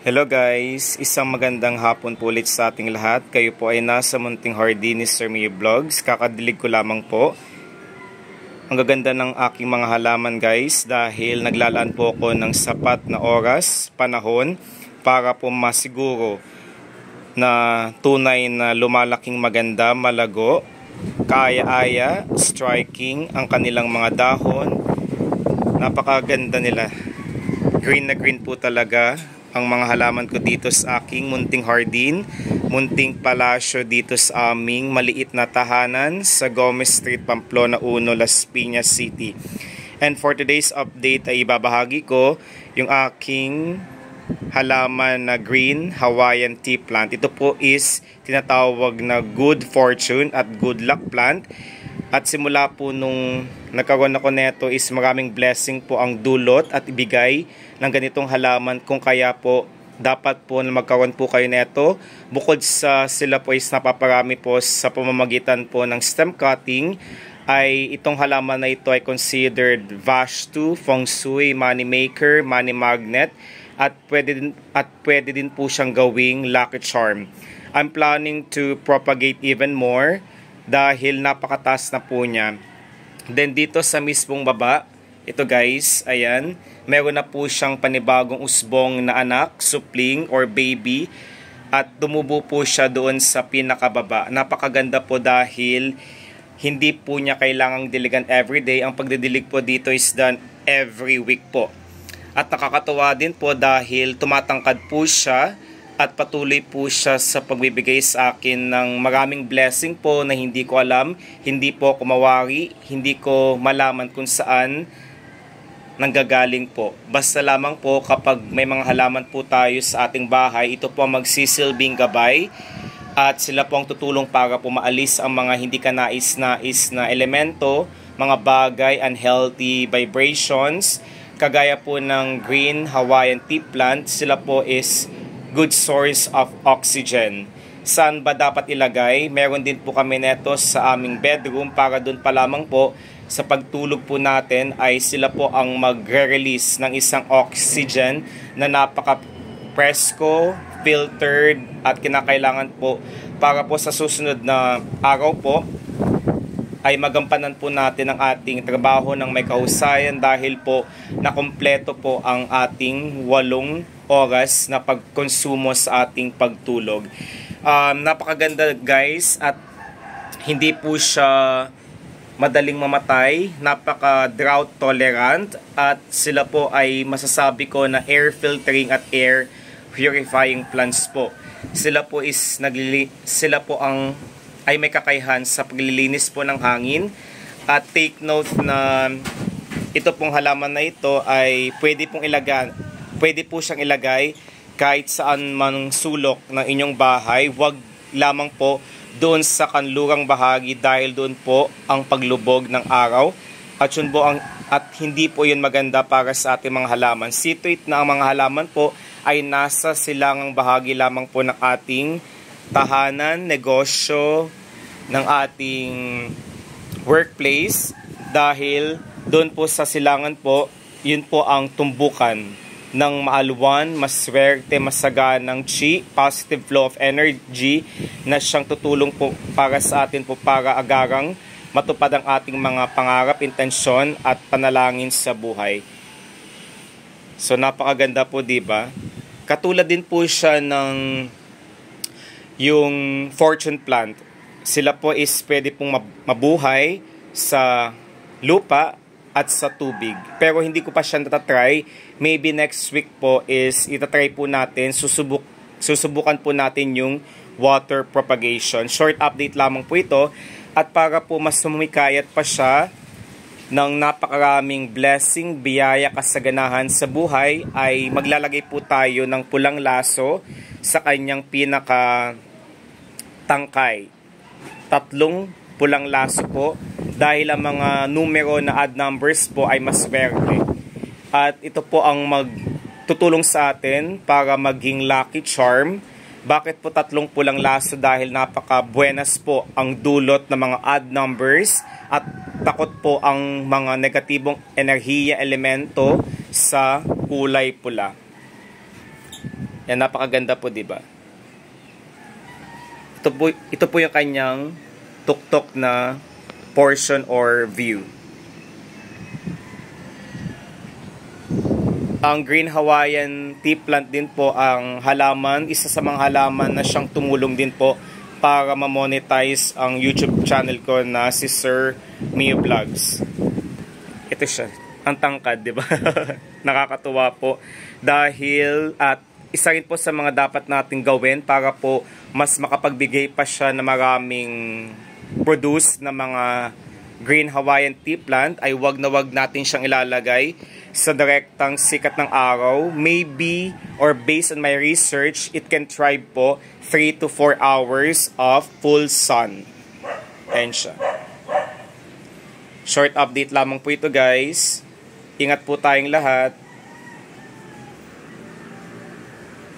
Hello guys, isang magandang hapon po ulit sa ating lahat. Kayo po ay nasa Munting Hardin ni Sir Mio Vlogs. Kakadilig ko lamang po. Ang gaganda ng aking mga halaman guys dahil naglalaan po ako ng sapat na oras, panahon para po masiguro na tunay na lumalaking maganda, malago, kaaya-aya, striking ang kanilang mga dahon. Napakaganda nila. Green na green po talaga ang mga halaman ko dito sa aking munting hardin, munting palasyo dito sa aming maliit na tahanan sa Gomez Street, Pamplona 1, Las Piñas City. And for today's update ay ibabahagi ko yung aking halaman na green Hawaiian tea plant. Ito po is tinatawag na good fortune at good luck plant. At simula po nung nagkaroon ako neto is maraming blessing po ang dulot at ibigay ng ganitong halaman, kung kaya po dapat po na magkaroon po kayo neto. Bukod sa sila po is napaparami po sa pamamagitan po ng stem cutting, ay itong halaman na ito ay considered Vastu, Feng Shui, money maker, money magnet, at pwede din po siyang gawing lucky charm. I'm planning to propagate even more dahil napakataas na po niya. Then dito sa mismong baba, ito guys, ayan, meron na po siyang panibagong usbong na anak, supling or baby, at tumubo po siya doon sa pinakababa. Napakaganda po dahil hindi po niya kailangang diligan everyday. Ang pagdidilig po dito is done every week po. At nakakatuwa din po dahil tumatangkad po siya at patuloy po siya sa pagbibigay sa akin ng maraming blessing po na hindi ko alam, hindi po ako mawari, hindi ko malaman kung saan nanggagaling po. Basta lamang po kapag may mga halaman po tayo sa ating bahay, ito po ang magsisilbing gabay at sila po ang tutulong para po maalis ang mga hindi kanais-nais na elemento, mga bagay, unhealthy vibrations, kagaya po ng green Hawaiian tea plant. Sila po is good source of oxygen. Saan ba dapat ilagay? Meron din po kami neto sa aming bedroom para doon pa lamang po sa pagtulog po natin ay sila po ang magre-release ng isang oxygen na napaka-presko, filtered at kinakailangan po para po sa susunod na araw po ay magampanan po natin ang ating trabaho ng may kahusayan dahil po nakumpleto po ang ating 8 oras na pagkonsumo sa ating pagtulog. Napakaganda guys at hindi po siya madaling mamatay, napaka-drought tolerant at sila po ay masasabi ko na air filtering at air purifying plants po. Sila po ay may kakayahan sa paglilinis po ng hangin. At take note na ito pong halaman na ito ay pwede po siyang ilagay kahit saan man sulok ng inyong bahay. Huwag lamang po doon sa kanlurang bahagi dahil doon po ang paglubog ng araw. At hindi po yun maganda para sa ating mga halaman. Situate na ang mga halaman po ay nasa silangang bahagi lamang po ng ating tahanan, negosyo, ng ating workplace dahil doon po sa silangan po, yun po ang tumbukan ng maaluwan, maswerte, masaganang chi, positive flow of energy na siyang tutulong po para sa atin po para agarang matupad ang ating mga pangarap, intensyon at panalangin sa buhay. So napakaganda po, diba? Katulad din po siya ng yung fortune plant. Sila po is pwede pong mabuhay sa lupa at sa tubig. Pero hindi ko pa siya natatry. Maybe next week po is itatry po natin, susubukan po natin yung water propagation. Short update lamang po ito. At para po mas sumikayat pa siya ng napakaraming blessing, biyaya, kasaganahan sa buhay, ay maglalagay po tayo ng pulang laso sa kanyang pinaka-tangkay. 3 pulang laso po dahil ang mga numero na odd numbers po ay maswerte. At ito po ang magtutulong sa atin para maging lucky charm. Bakit po 3 pulang laso? Dahil napaka-buenas po ang dulot ng mga odd numbers at takot po ang mga negatibong enerhiya elemento sa kulay pula. Yan, napakaganda po, di ba? Ito po yung kanyang tuktok na portion or view. Ang Green Hawaiian tea plant din po ang halaman, isa sa mga halaman na siyang tumulong din po para ma-monetize ang YouTube channel ko na si Sir Mio Vlogs. Ito siya, ang tangkad, di ba? Nakakatuwa po dahil at isa rin po sa mga dapat nating gawin para po mas makapagbigay pa siya ng maraming produce na mga Green Hawaiian tea plant ay wag na wag natin siyang ilalagay sa direktang sikat ng araw. Maybe, or based on my research, it can thrive po 3 to 4 hours of full sun. Ayan siya. Short update lamang po ito guys. Ingat po tayong lahat.